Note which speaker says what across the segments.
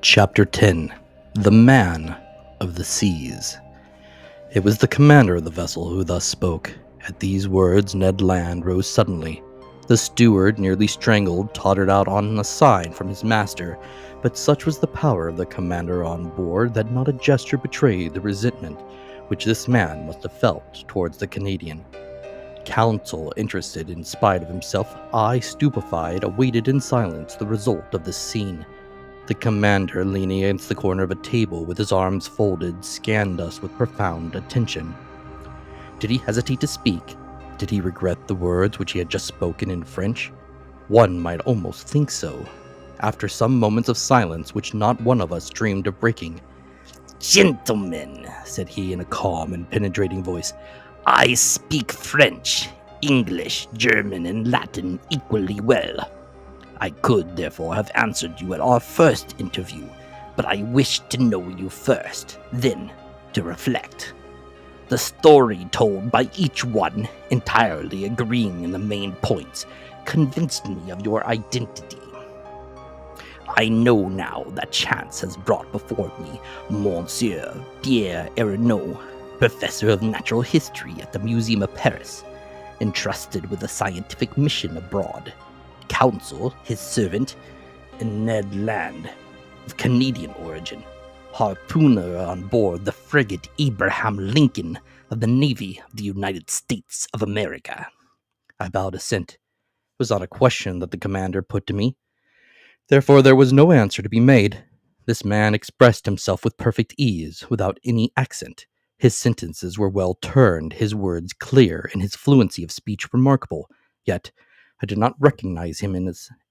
Speaker 1: Chapter 10 The Man of the Seas. It was the commander of the vessel who thus spoke. At these words, Ned Land rose suddenly. The steward, nearly strangled, tottered out on a sign from his master, but such was the power of the commander on board that not a gesture betrayed the resentment which this man must have felt towards the Canadian. Counsel, interested in spite of himself, I, stupefied, awaited in silence the result of this scene. The commander, leaning against the corner of a table with his arms folded, scanned us with profound attention. Did he hesitate to speak? Did he regret the words which he had just spoken in French? One might almost think so. After some moments of silence which not one of us dreamed of breaking,
Speaker 2: "Gentlemen," said
Speaker 1: he in a calm and penetrating voice,
Speaker 2: "I speak French, English, German, and Latin equally well. I could, therefore, have answered you at our first interview, but I wished to know you first, then to reflect. The story told by each one, entirely agreeing in the main points, convinced me of your identity. I know now that chance has brought before me Monsieur Pierre Aronnax, Professor of Natural History at the Museum of Paris, entrusted with a scientific mission abroad. Counsel, his servant, and Ned Land, of Canadian origin, harpooner on board the frigate Abraham Lincoln of the Navy of the United States of America."
Speaker 1: I bowed assent. It was not a question that the commander put to me. Therefore there was no answer to be made. This man expressed himself with perfect ease, without any accent. His sentences were well turned, his words clear, and his fluency of speech remarkable. Yet I did not recognize him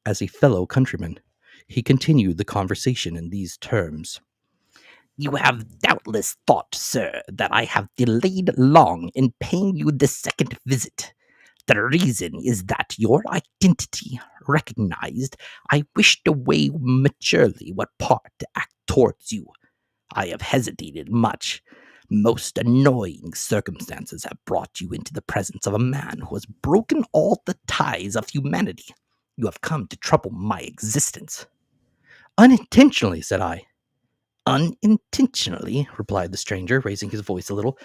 Speaker 1: as a fellow countryman. He continued the conversation in these terms.
Speaker 2: "You have doubtless thought, sir, that I have delayed long in paying you this second visit. The reason is that, your identity recognized, I wish to weigh maturely what part to act towards you. I have hesitated much. Most annoying circumstances have brought you into the presence of a man who has broken all the ties of humanity. You have come to trouble my existence."
Speaker 1: "Unintentionally," said I.
Speaker 2: "Unintentionally," replied the stranger, raising his voice a little.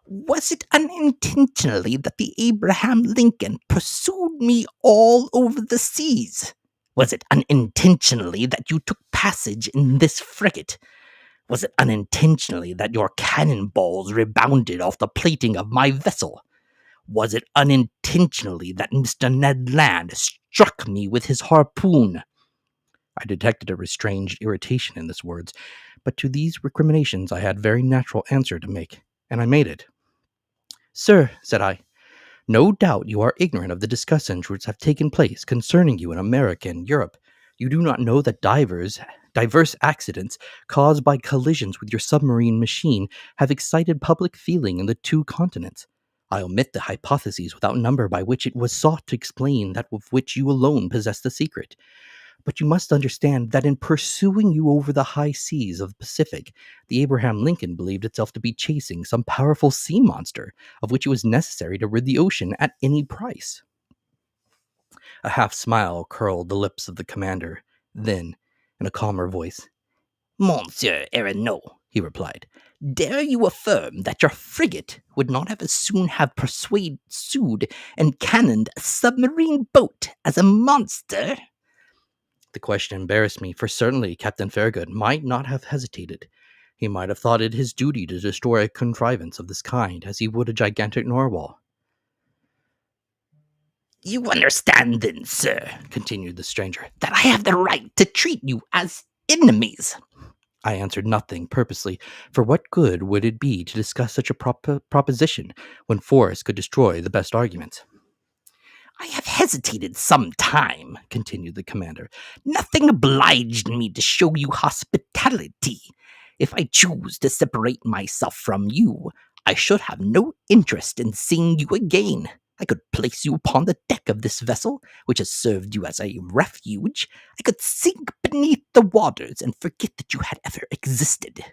Speaker 2: "Was it unintentionally that the Abraham Lincoln pursued me all over the seas? Was it unintentionally that you took passage in this frigate? Was it unintentionally that your cannonballs rebounded off the plating of my vessel? Was it unintentionally that Mr. Ned Land struck me with his harpoon?"
Speaker 1: I detected a restrained irritation in his words, but to these recriminations I had a very natural answer to make, and I made it. "Sir," said I, "no doubt you are ignorant of the discussions which have taken place concerning you in America and Europe. You do not know that diverse accidents caused by collisions with your submarine machine have excited public feeling in the two continents. I omit the hypotheses without number by which it was sought to explain that of which you alone possess the secret. But you must understand that in pursuing you over the high seas of the Pacific, the Abraham Lincoln believed itself to be chasing some powerful sea monster, of which it was necessary to rid the ocean at any price." A half smile curled the lips of the commander. Then, in a calmer voice,
Speaker 2: "Monsieur Aronnax," he replied, "dare you affirm that your frigate would not have as soon have pursued and cannoned a submarine boat as a monster?"
Speaker 1: The question embarrassed me, for certainly Captain Farragut might not have hesitated. He might have thought it his duty to destroy a contrivance of this kind, as he would a gigantic narwhal.
Speaker 2: "You understand then, sir," continued the stranger, "that I have the right to treat you as enemies."
Speaker 1: I answered nothing purposely, for what good would it be to discuss such a proposition when force could destroy the best arguments?
Speaker 2: "I have hesitated some time," continued the commander. "Nothing obliged me to show you hospitality. If I choose to separate myself from you, I should have no interest in seeing you again. I could place you upon the deck of this vessel, which has served you as a refuge. I could sink beneath the waters and forget that you had ever existed.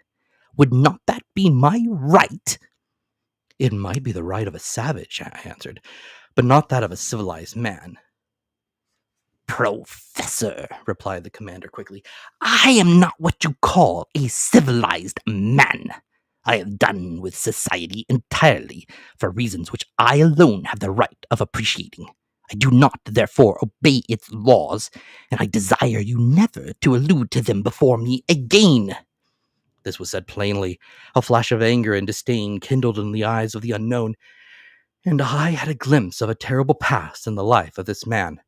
Speaker 2: Would not that be my right?"
Speaker 1: "It might be the right of a savage," I answered, "but not that of a civilized man."
Speaker 2: Professor, replied the commander quickly, I am not what you call a civilized man. I have done with society entirely for reasons which I alone have the right of appreciating. I do not, therefore, obey its laws, and I desire you never to allude to them before me again.
Speaker 1: This was said plainly. A flash of anger and disdain kindled in the eyes of the unknown, and I had a glimpse of a terrible past in the life of this man.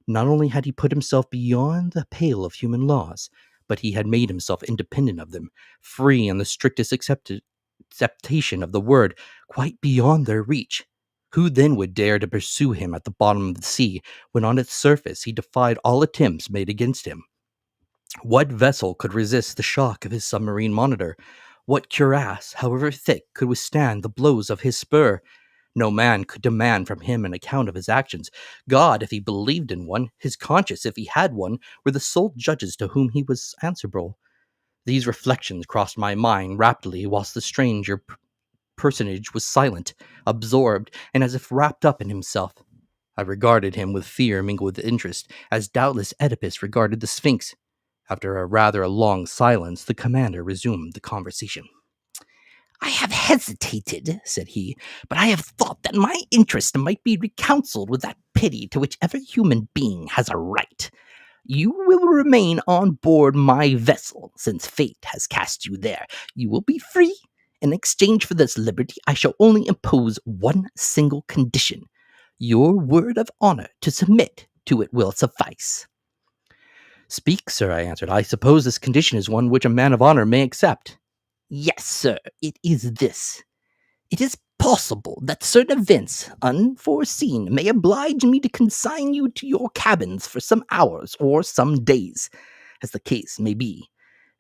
Speaker 1: Not only had he put himself beyond the pale of human laws, but he had made himself independent of them, free in the strictest acceptation of the word, quite beyond their reach. Who then would dare to pursue him at the bottom of the sea, when on its surface he defied all attempts made against him? What vessel could resist the shock of his submarine monitor? What cuirass, however thick, could withstand the blows of his spur? No man could demand from him an account of his actions. God, if he believed in one, his conscience, if he had one, were the sole judges to whom he was answerable. These reflections crossed my mind rapidly whilst the stranger personage was silent, absorbed, and as if wrapped up in himself. I regarded him with fear mingled with interest, as doubtless Oedipus regarded the Sphinx. After a rather long silence, the commander resumed the conversation.
Speaker 2: I have hesitated, said he, but I have thought that my interest might be reconciled with that pity to which every human being has a right. You will remain on board my vessel, since fate has cast you there. You will be free. In exchange for this liberty, I shall only impose one single condition. Your word of honor to submit to it will suffice.
Speaker 1: Speak, sir, I answered. I suppose this condition is one which a man of honor may accept.
Speaker 2: Yes, sir, it is this. It is possible that certain events, unforeseen, may oblige me to consign you to your cabins for some hours or some days, as the case may be.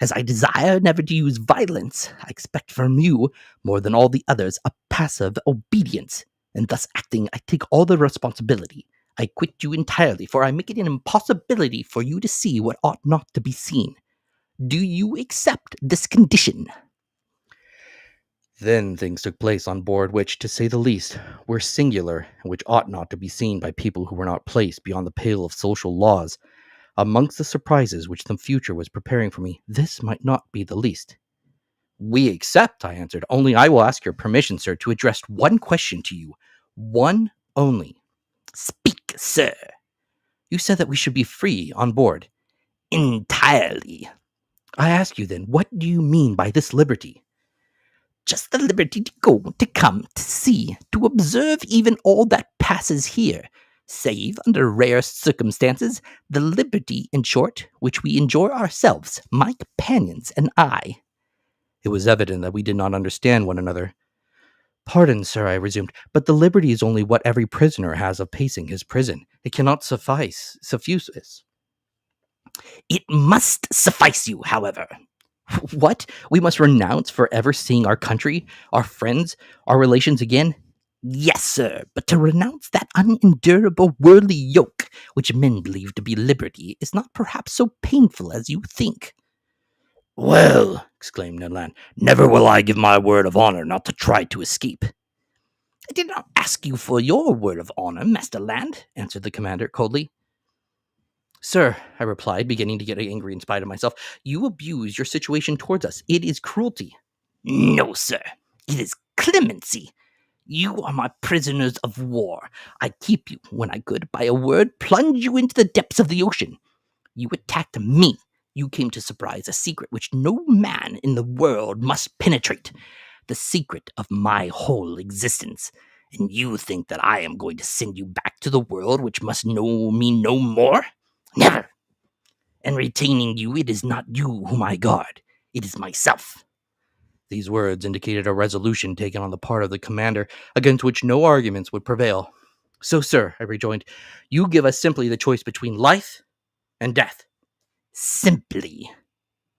Speaker 2: As I desire never to use violence, I expect from you, more than all the others, a passive obedience. And thus acting, I take all the responsibility. I quit you entirely, for I make it an impossibility for you to see what ought not to be seen. Do you accept this condition?
Speaker 1: Then things took place on board which, to say the least, were singular, and which ought not to be seen by people who were not placed beyond the pale of social laws. Amongst the surprises which the future was preparing for me, this might not be the least. We accept, I answered. Only I will ask your permission, sir, to address one question to you. One only.
Speaker 2: Speak, sir.
Speaker 1: You said that we should be free on board.
Speaker 2: Entirely.
Speaker 1: I ask you then, what do you mean by this liberty?
Speaker 2: Just the liberty to go, to come, to see, to observe even all that passes here, save, under rare circumstances, the liberty, in short, which we enjoy ourselves, my companions and I.
Speaker 1: It was evident that we did not understand one another. Pardon, sir, I resumed, but the liberty is only what every prisoner has of pacing his prison. It cannot suffuse us.
Speaker 2: It must suffice you, however.
Speaker 1: What? We must renounce forever seeing our country, our friends, our relations again?
Speaker 2: Yes, sir, but to renounce that unendurable worldly yoke which men believe to be liberty is not perhaps so painful as you think.
Speaker 3: Well, exclaimed Ned Land, never will I give my word of honor not to try to escape.
Speaker 2: I did not ask you for your word of honor, Master Land, answered the commander coldly.
Speaker 1: Sir, I replied, beginning to get angry in spite of myself, you abuse your situation towards us. It is cruelty.
Speaker 2: No, sir. It is clemency. You are my prisoners of war. I keep you, when I could, by a word, plunge you into the depths of the ocean. You attacked me. You came to surprise a secret which no man in the world must penetrate. The secret of my whole existence. And you think that I am going to send you back to the world which must know me no more? Never. And retaining you, it is not you whom I guard. It is myself.
Speaker 1: These words indicated a resolution taken on the part of the commander, against which no arguments would prevail. So, sir, I rejoined, you give us simply the choice between life and death.
Speaker 2: Simply.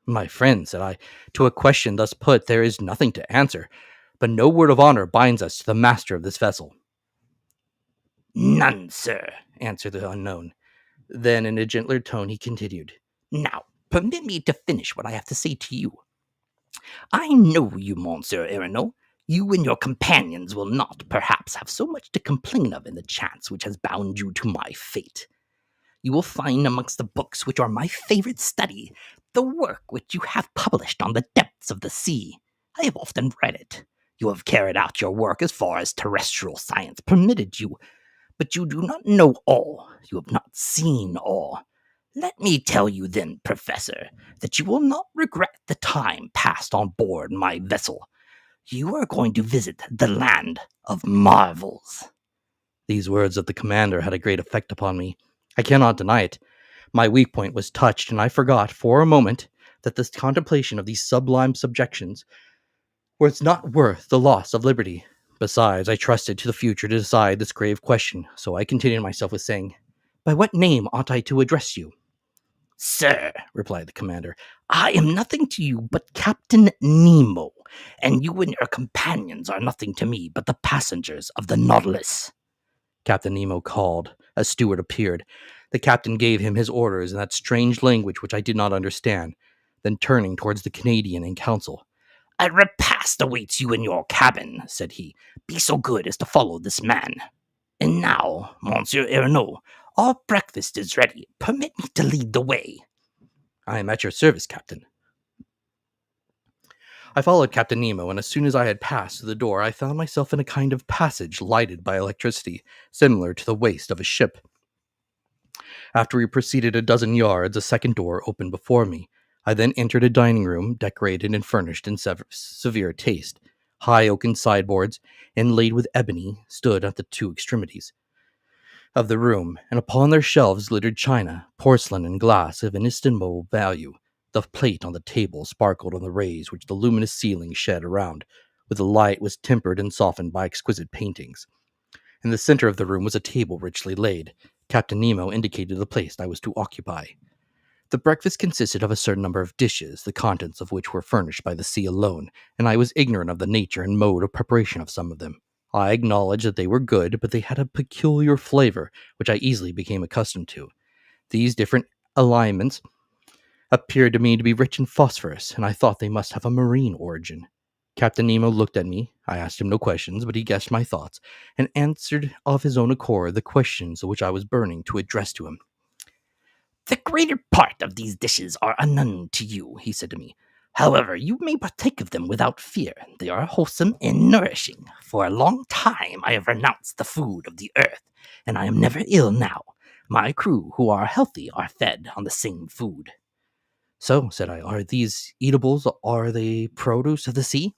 Speaker 1: My friend, said I, to a question thus put there is nothing to answer, but no word of honor binds us to the master of this vessel.
Speaker 2: None, sir,
Speaker 1: answered the unknown. Then, in a gentler tone, he continued,
Speaker 2: Now, permit me to finish what I have to say to you. I know you, Monsieur Aronnax. You and your companions will not, perhaps, have so much to complain of in the chance which has bound you to my fate. You will find amongst the books which are my favorite study the work which you have published on the depths of the sea. I have often read it. You have carried out your work as far as terrestrial science permitted you, but you do not know all. You have not seen all. Let me tell you then, Professor, that you will not regret the time passed on board my vessel. You are going to visit the land of marvels.
Speaker 1: These words of the commander had a great effect upon me. I cannot deny it. My weak point was touched, and I forgot, for a moment, that the contemplation of these sublime subjections was not worth the loss of liberty. Besides, I trusted to the future to decide this grave question, so I contented myself with saying, "By what name ought I to address you?"
Speaker 2: Sir, replied the commander, I am nothing to you but Captain Nemo, and you and your companions are nothing to me but the passengers of the Nautilus.
Speaker 1: Captain Nemo called. A steward appeared. The captain gave him his orders in that strange language which I did not understand. Then turning towards the Canadian in council,
Speaker 2: A repast awaits you in your cabin, said he. Be so good as to follow this man. And now, Monsieur Aronnax, our breakfast is ready. Permit me to lead the way.
Speaker 1: "I am at your service, Captain." I followed Captain Nemo, and as soon as I had passed through the door, I found myself in a kind of passage lighted by electricity, similar to the waist of a ship. After we proceeded a dozen yards, a second door opened before me. I then entered a dining room, decorated and furnished in severe taste. High oaken sideboards, inlaid with ebony, stood at the two extremities of the room, and upon their shelves glittered china, porcelain, and glass of inestimable value. The plate on the table sparkled on the rays which the luminous ceiling shed around, where the light was tempered and softened by exquisite paintings. In the center of the room was a table richly laid. Captain Nemo indicated the place I was to occupy. The breakfast consisted of a certain number of dishes, the contents of which were furnished by the sea alone, and I was ignorant of the nature and mode of preparation of some of them. I acknowledged that they were good, but they had a peculiar flavor, which I easily became accustomed to. These different alignments appeared to me to be rich in phosphorus, and I thought they must have a marine origin. Captain Nemo looked at me. I asked him no questions, but he guessed my thoughts, and answered of his own accord the questions which I was burning to address to him.
Speaker 2: The greater part of these dishes are unknown to you, he said to me. However, you may partake of them without fear. They are wholesome and nourishing. For a long time I have renounced the food of the earth, and I am never ill now. My crew, who are healthy, are fed on the same food.
Speaker 1: So, said I, are these eatables, are they produce of the sea?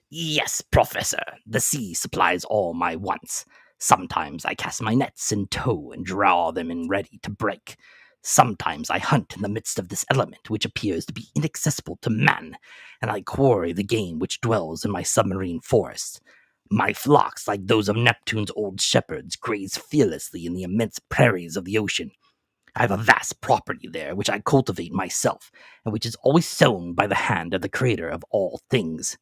Speaker 2: Yes, Professor, the sea supplies all my wants. Sometimes I cast my nets in tow and draw them in ready to break. Sometimes I hunt in the midst of this element which appears to be inaccessible to man, and I quarry the game which dwells in my submarine forests. My flocks, like those of Neptune's old shepherds, graze fearlessly in the immense prairies of the ocean. I have a vast property there which I cultivate myself, and which is always sown by the hand of the Creator of all things.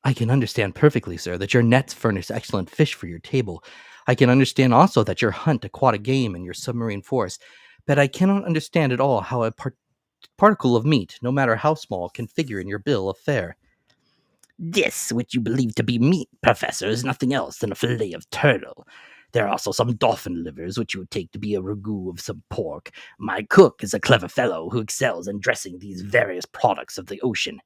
Speaker 1: I can understand perfectly, sir, that your nets furnish excellent fish for your table. I can understand also that you hunt aquatic game in your submarine forest, but I cannot understand at all how a particle of meat, no matter how small, can figure in your bill of fare.
Speaker 2: This, which you believe to be meat, Professor, is nothing else than a fillet of turtle. There are also some dolphin livers, which you would take to be a ragout of some pork. My cook is a clever fellow who excels in dressing these various products of the ocean.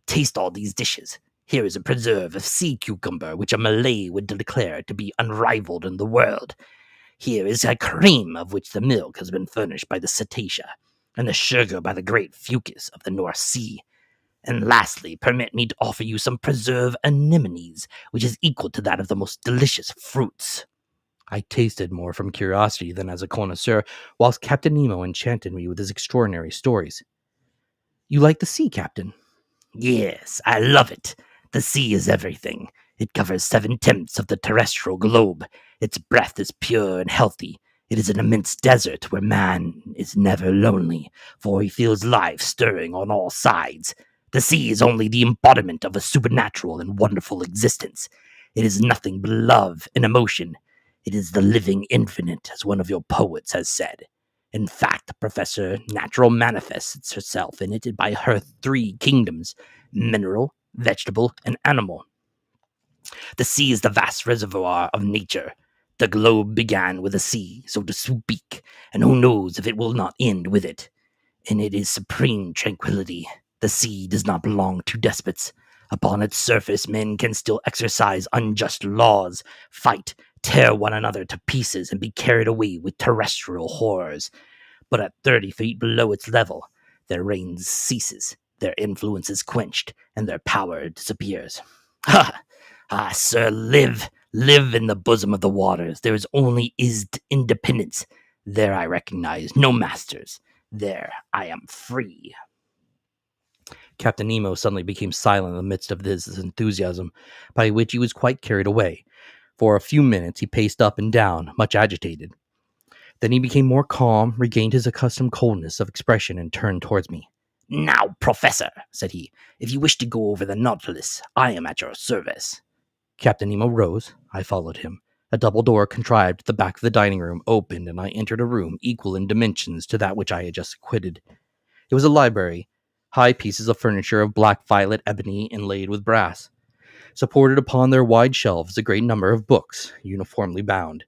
Speaker 2: Taste all these dishes. Here is a preserve of sea cucumber, which a Malay would declare to be unrivaled in the world. Here is a cream of which the milk has been furnished by the cetacea, and the sugar by the great fucus of the North Sea. And lastly, permit me to offer you some preserve anemones, which is equal to that of the most delicious fruits.
Speaker 1: I tasted more from curiosity than as a connoisseur, whilst Captain Nemo enchanted me with his extraordinary stories. You like the sea, Captain?
Speaker 2: Yes, I love it. The sea is everything. It covers 7/10 of the terrestrial globe. Its breath is pure and healthy. It is an immense desert where man is never lonely, for he feels life stirring on all sides. The sea is only the embodiment of a supernatural and wonderful existence. It is nothing but love and emotion. It is the living infinite, as one of your poets has said. In fact, Professor, natural manifests herself in it by her 3 kingdoms: mineral, vegetable, and animal. The sea is the vast reservoir of nature. The globe began with a sea, so to speak, and who knows if it will not end with it. And it is supreme tranquility. The sea does not belong to despots. Upon its surface, men can still exercise unjust laws, fight, tear one another to pieces, and be carried away with terrestrial horrors. But at 30 feet below its level, their reign ceases, their influence is quenched, and their power disappears. Ha! Ah, sir, live in the bosom of the waters. There is only independence. There I recognize no masters. There I am free.
Speaker 1: Captain Nemo suddenly became silent in the midst of his enthusiasm, by which he was quite carried away. For a few minutes he paced up and down, much agitated. Then he became more calm, regained his accustomed coldness of expression, and turned towards me.
Speaker 2: Now, Professor, said he, if you wish to go over the Nautilus, I am at your service.
Speaker 1: Captain Nemo rose. I followed him. A double door contrived at the back of the dining room opened, and I entered a room equal in dimensions to that which I had just quitted. It was a library. High pieces of furniture of black violet ebony inlaid with brass. Supported upon their wide shelves a great number of books, uniformly bound.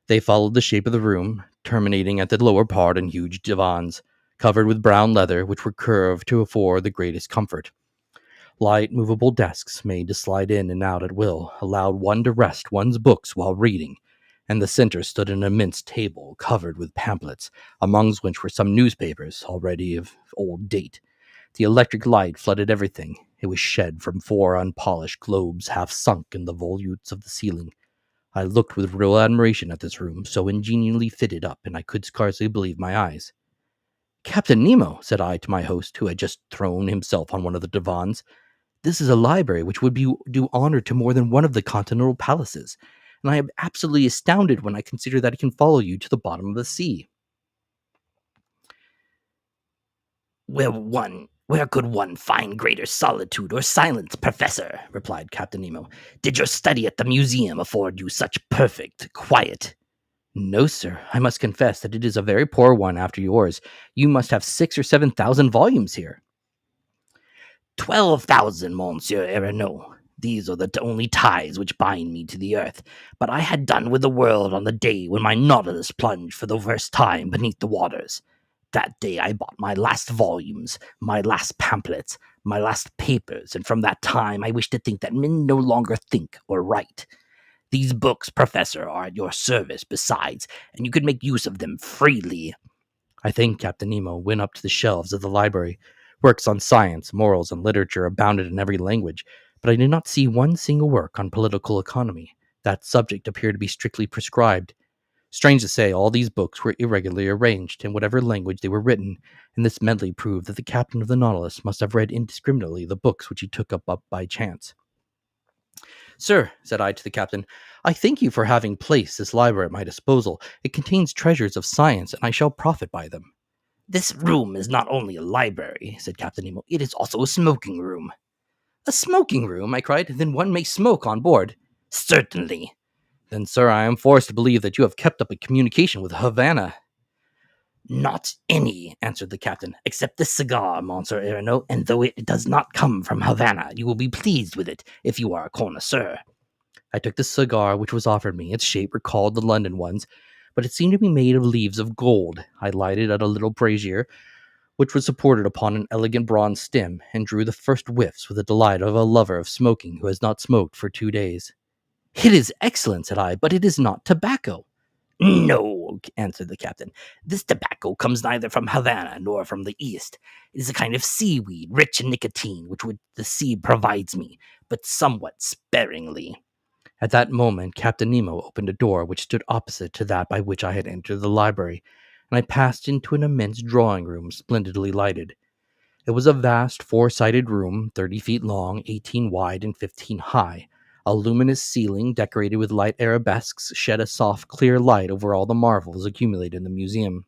Speaker 1: They followed the shape of the room, terminating at the lower part in huge divans, covered with brown leather, which were curved to afford the greatest comfort. Light, movable desks, made to slide in and out at will, allowed one to rest one's books while reading, and the center stood an immense table covered with pamphlets, amongst which were some newspapers, already of old date. The electric light flooded everything. It was shed from 4 unpolished globes half sunk in the volutes of the ceiling. I looked with real admiration at this room, so ingenially fitted up, and I could scarcely believe my eyes. "Captain Nemo," said I to my host, who had just thrown himself on one of the divans, "this is a library which would do honor to more than one of the continental palaces, and I am absolutely astounded when I consider that it can follow you to the bottom of the sea."
Speaker 2: Where could one find greater solitude or silence, Professor? Replied Captain Nemo. Did your study at the museum afford you such perfect quiet?
Speaker 1: "No, sir. I must confess that it is a very poor one after yours. You must have 6,000 or 7,000 volumes here."
Speaker 2: 12,000, Monsieur Aronnax. These are the only ties which bind me to the earth. But I had done with the world on the day when my Nautilus plunged for the first time beneath the waters. That day I bought my last volumes, my last pamphlets, my last papers, and from that time I wish to think that men no longer think or write. These books, Professor, are at your service besides, and you could make use of them freely.
Speaker 1: I think Captain Nemo went up to the shelves of the library. Works on science, morals, and literature abounded in every language, but I did not see one single work on political economy. That subject appeared to be strictly prescribed. Strange to say, all these books were irregularly arranged in whatever language they were written, and this medley proved that the captain of the Nautilus must have read indiscriminately the books which he took up by chance. "Sir," said I to the captain, "I thank you for having placed this library at my disposal. It contains treasures of science, and I shall profit by them."
Speaker 2: This room is not only a library, said Captain Nemo, it is also a smoking room.
Speaker 1: "A smoking room?" I cried. "Then one may smoke on board."
Speaker 2: Certainly.
Speaker 1: "Then, sir, I am forced to believe that you have kept up a communication with Havana."
Speaker 2: Not any, answered the captain, except this cigar, Monsieur Aronnax, and though it does not come from Havana, you will be pleased with it if you are a connoisseur.
Speaker 1: I took the cigar which was offered me. Its shape recalled the London ones, but it seemed to be made of leaves of gold. I lighted at a little brazier, which was supported upon an elegant bronze stem, and drew the first whiffs with the delight of a lover of smoking who has not smoked for 2 days. "It is excellent," said I, "but it is not tobacco."
Speaker 2: "No," answered the captain. "This tobacco comes neither from Havana nor from the East. It is a kind of seaweed, rich in nicotine, which the sea provides me, but somewhat sparingly."
Speaker 1: At that moment, Captain Nemo opened a door which stood opposite to that by which I had entered the library, and I passed into an immense drawing room, splendidly lighted. It was a vast, 4-sided room, 30 feet long, 18 wide, and 15 high. A luminous ceiling, decorated with light arabesques, shed a soft, clear light over all the marvels accumulated in the museum,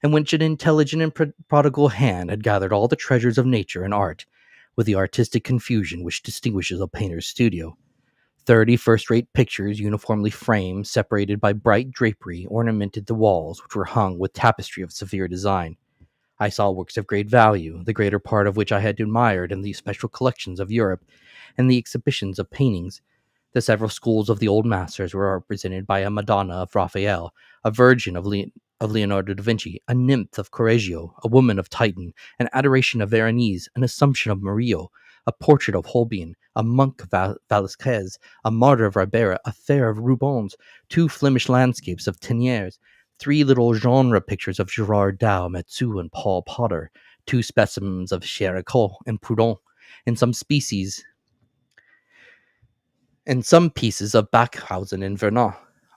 Speaker 1: in which an intelligent and prodigal hand had gathered all the treasures of nature and art, with the artistic confusion which distinguishes a painter's studio. 30 first-rate pictures, uniformly framed, separated by bright drapery, ornamented the walls, which were hung with tapestry of severe design. I saw works of great value, the greater part of which I had admired in the special collections of Europe and the exhibitions of paintings. The several schools of the old masters were represented by a Madonna of Raphael, a Virgin of Leonardo da Vinci, a Nymph of Correggio, a Woman of Titan, an Adoration of Veronese, an Assumption of Murillo, a Portrait of Holbein, a Monk of Velasquez, a Martyr of Ribera, a Fair of Rubens, two Flemish landscapes of Teniers, three little genre pictures of Gerard Dow, Metzu, and Paul Potter, two specimens of Géricault and Proudhon, and some pieces of Backhausen and Vernon.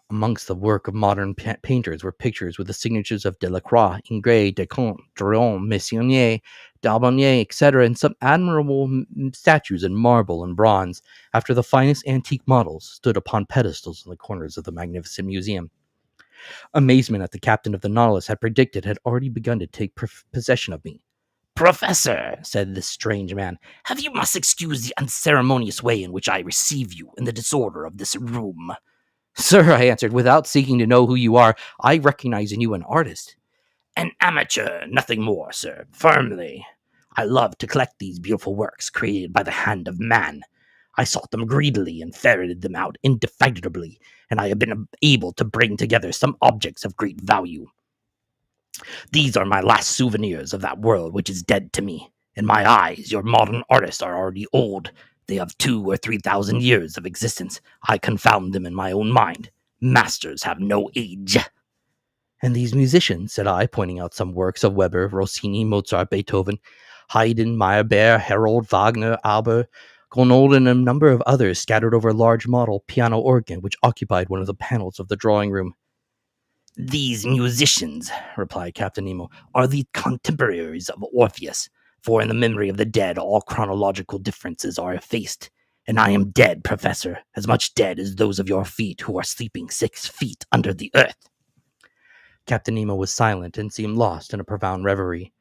Speaker 1: Amongst the work of modern painters were pictures with the signatures of Delacroix, Ingres, Descamps, Drouin, Messonnier, Darbonnier, etc., and some admirable statues in marble and bronze, after the finest antique models, stood upon pedestals in the corners of the magnificent museum. Amazement at the captain of the Nautilus had predicted had already begun to take possession of me.
Speaker 2: Professor, said this strange man, have you must excuse the unceremonious way in which I receive you in the disorder of this room.
Speaker 1: Sir, I answered, without seeking to know who you are, I recognize in you an artist.
Speaker 2: An amateur, nothing more, sir, firmly. I love to collect these beautiful works created by the hand of man. I sought them greedily and ferreted them out indefatigably, and I have been able to bring together some objects of great value. These are my last souvenirs of that world which is dead to me. In my eyes, your modern artists are already old. They have 2,000 or 3,000 years of existence. I confound them in my own mind. Masters have no age.
Speaker 1: And these musicians, said I, pointing out some works of Weber, Rossini, Mozart, Beethoven, Haydn, Meyerbeer, Herold, Wagner, Auber, Gounod, and a number of others scattered over a large model piano organ which occupied one of the panels of the drawing room.
Speaker 2: These musicians, replied Captain Nemo, are the contemporaries of Orpheus, for in the memory of the dead all chronological differences are effaced. And I am dead, Professor, as much dead as those of your feet who are sleeping 6 feet under the earth.
Speaker 1: Captain Nemo was silent and seemed lost in a profound reverie.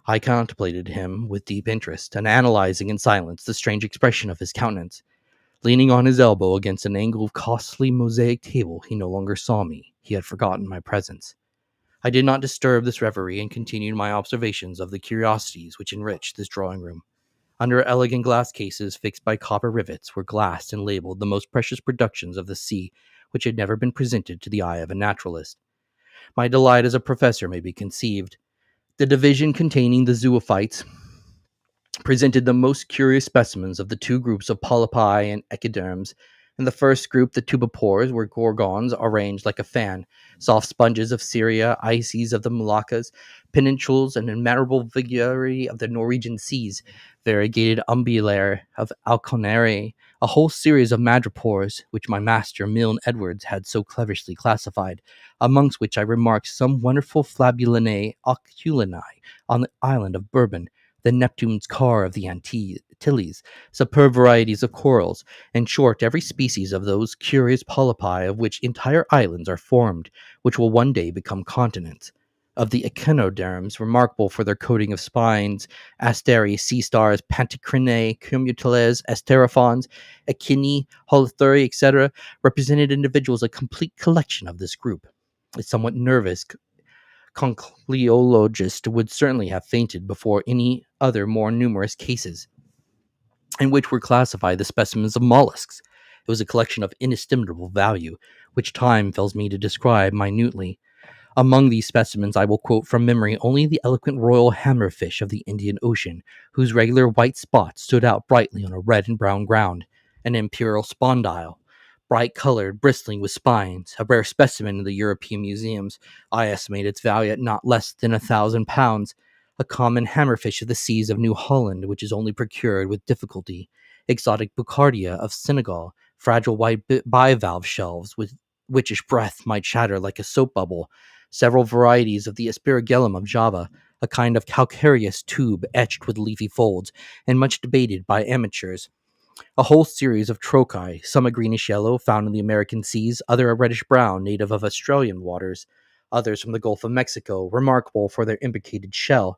Speaker 1: I contemplated him with deep interest, and analyzing in silence the strange expression of his countenance. Leaning on his elbow against an angle of costly mosaic table, he no longer saw me. He had forgotten my presence. I did not disturb this reverie and continued my observations of the curiosities which enriched this drawing room. Under elegant glass cases fixed by copper rivets were glassed and labeled the most precious productions of the sea which had never been presented to the eye of a naturalist. My delight as a professor may be conceived. The division containing the zoophytes presented the most curious specimens of the two groups of polypi and ectoderms. In the first group, the tubipores were gorgons arranged like a fan, soft sponges of Syria, ices of the Moluccas, peninsulas, and innumerable vigori of the Norwegian seas, variegated umbellare of Alconare, a whole series of madrepores, which my master Milne Edwards had so cleverly classified, amongst which I remarked some wonderful flabulinae oculinae on the island of Bourbon, the Neptune's car of the Antilles, superb varieties of corals, in short, every species of those curious polypi of which entire islands are formed, which will one day become continents. Of the echinoderms, remarkable for their coating of spines, asteries, sea stars, panticrinae, cumulatiles, asterophons, echini, holothuri, etc., represented individuals, a complete collection of this group. A somewhat nervous conchleologist would certainly have fainted before any other more numerous cases, in which were classified the specimens of mollusks. It was a collection of inestimable value, which time fails me to describe minutely. Among these specimens I will quote from memory only the eloquent royal hammerfish of the Indian Ocean, whose regular white spots stood out brightly on a red and brown ground, an imperial spondyle, bright-colored, bristling with spines, a rare specimen in the European museums. I estimate its value at not less than £1,000. A common hammerfish of the seas of New Holland, which is only procured with difficulty. Exotic Bucardia of Senegal, fragile white bivalve shells with witchish breath might shatter like a soap bubble. Several varieties of the Aspergillum of Java, a kind of calcareous tube etched with leafy folds, and much debated by amateurs. A whole series of trochei, some a greenish yellow, found in the American seas, other a reddish brown, native of Australian waters, others from the Gulf of Mexico, remarkable for their imbricated shell,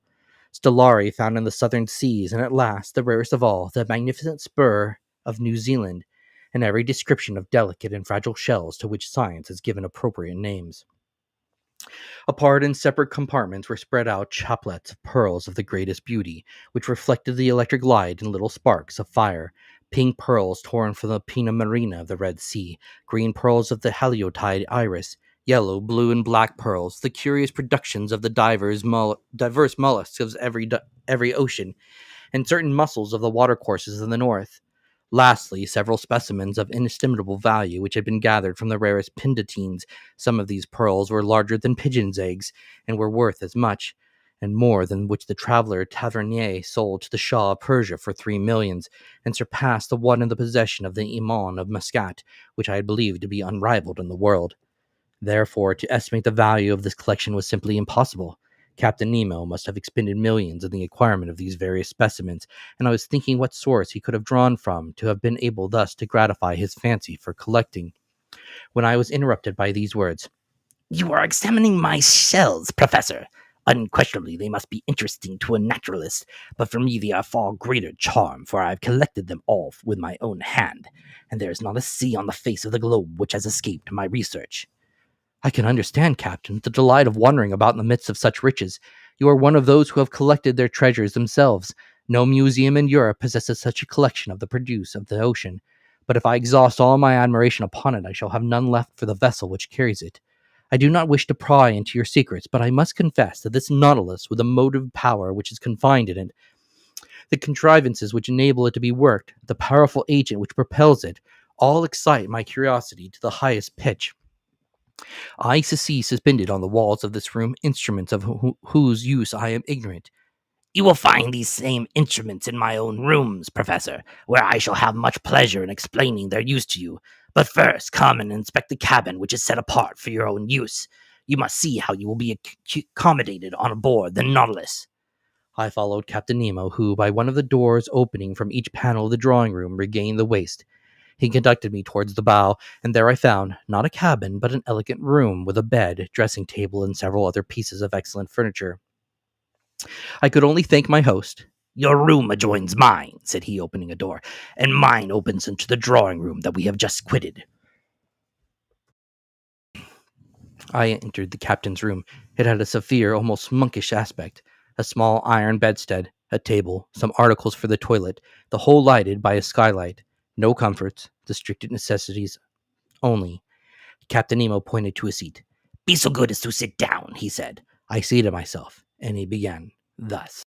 Speaker 1: stellari found in the southern seas, and at last, the rarest of all, the magnificent spur of New Zealand, and every description of delicate and fragile shells to which science has given appropriate names. Apart in separate compartments were spread out chaplets of pearls of the greatest beauty, which reflected the electric light in little sparks of fire, Pink pearls torn from the Pinna Marina of the Red Sea, green pearls of the Haliotide iris, yellow, blue, and black pearls, the curious productions of the diverse mollusks of every ocean, and certain mussels of the watercourses in the north. Lastly, several specimens of inestimable value which had been gathered from the rarest pindatines. Some of these pearls were larger than pigeons' eggs, and were worth as much and more than which the traveler Tavernier sold to the Shah of Persia for 3 millions, and surpassed the one in the possession of the Imam of Muscat, which I had believed to be unrivaled in the world. Therefore, to estimate the value of this collection was simply impossible. Captain Nemo must have expended millions in the acquirement of these various specimens, and I was thinking what source he could have drawn from to have been able thus to gratify his fancy for collecting, when I was interrupted by these words.
Speaker 2: You are examining my shells, Professor. Unquestionably, they must be interesting to a naturalist, but for me they are far greater charm, for I have collected them all with my own hand, and there is not a sea on the face of the globe which has escaped my research.
Speaker 1: I can understand, Captain, the delight of wandering about in the midst of such riches. You are one of those who have collected their treasures themselves. No museum in Europe possesses such a collection of the produce of the ocean. But if I exhaust all my admiration upon it, I shall have none left for the vessel which carries it. I do not wish to pry into your secrets, but I must confess that this Nautilus, with the motive power which is confined in it, the contrivances which enable it to be worked, the powerful agent which propels it, all excite my curiosity to the highest pitch. I see suspended on the walls of this room instruments of whose use I am ignorant.
Speaker 2: You will find these same instruments in my own rooms, Professor, where I shall have much pleasure in explaining their use to you. But first, come and inspect the cabin which is set apart for your own use. You must see how you will be accommodated on board the Nautilus.
Speaker 1: I followed Captain Nemo, who, by one of the doors opening from each panel of the drawing room, regained the waist. He conducted me towards the bow, and there I found, not a cabin, but an elegant room with a bed, dressing table, and several other pieces of excellent furniture. I could only thank my host.
Speaker 2: Your room adjoins mine, said he, opening a door, and mine opens into the drawing room that we have just quitted.
Speaker 1: I entered the captain's room. It had a severe, almost monkish aspect. A small iron bedstead, a table, some articles for the toilet, the whole lighted by a skylight. No comforts, the strict necessities only. Captain Nemo pointed to a seat.
Speaker 2: Be so good as to sit down, he said.
Speaker 1: I seated myself, and he began thus.